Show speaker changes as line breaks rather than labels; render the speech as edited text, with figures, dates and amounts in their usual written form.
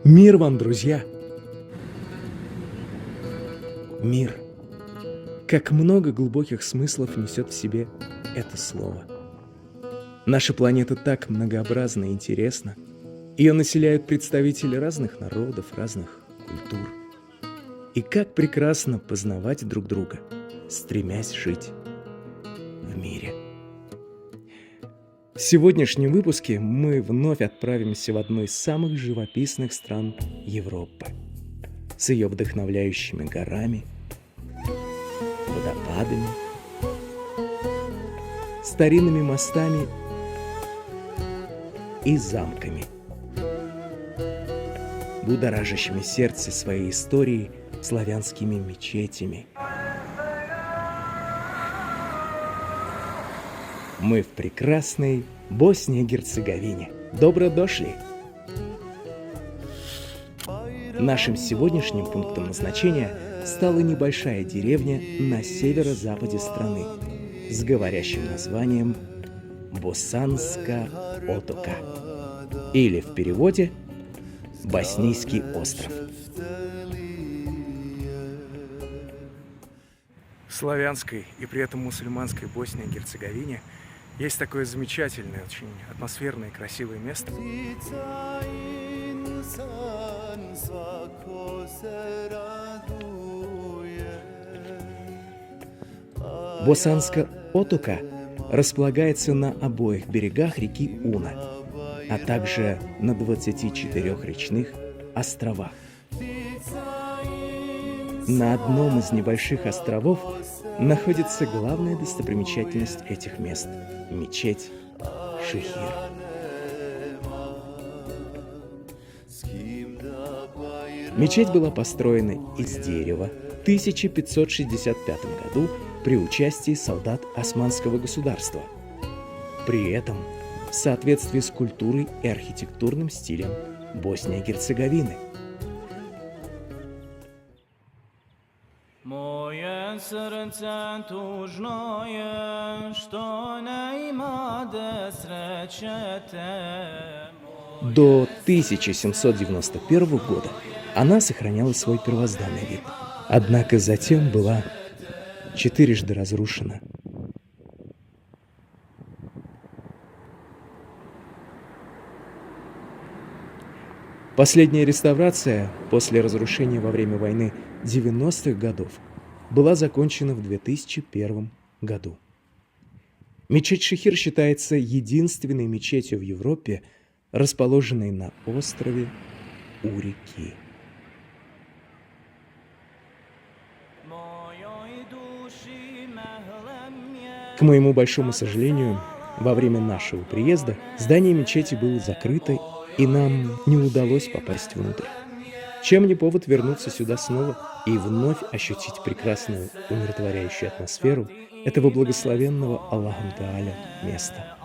Мир вам, друзья! Мир. Как много глубоких смыслов несет в себе это слово. Наша планета так многообразна и интересна. Ее населяют представители разных народов, разных культур. И как прекрасно познавать друг друга, стремясь жить в мире. В сегодняшнем выпуске мы вновь отправимся в одну из самых живописных стран Европы, с ее вдохновляющими горами, водопадами, старинными мостами и замками, будоражащими сердце своей историей славянскими мечетями. Мы в прекрасной Боснии и Герцеговине. Добро дошли! Нашим сегодняшним пунктом назначения стала небольшая деревня на северо-западе страны с говорящим названием Босанска Отока, или в переводе Боснийский остров. В славянской и при этом мусульманской Боснии и Герцеговине есть такое замечательное, очень атмосферное и красивое место. Босанска Отока располагается на обоих берегах реки Уна, а также на 24 речных островах. На одном из небольших островов находится главная достопримечательность этих мест – мечеть Шихир. Мечеть была построена из дерева в 1565 году при участии солдат Османского государства. При этом в соответствии с культурой и архитектурным стилем Боснии и Герцеговины. До 1791 года она сохраняла свой первозданный вид, однако затем была четырежды разрушена. Последняя реставрация после разрушения во время войны 90-х годов была закончена в 2001 году. Мечеть Шихир считается единственной мечетью в Европе, расположенной на острове у реки. К моему большому сожалению, во время нашего приезда здание мечети было закрыто, и нам не удалось попасть внутрь. Чем не повод вернуться сюда снова и вновь ощутить прекрасную умиротворяющую атмосферу этого благословенного Аллахом Тааля места.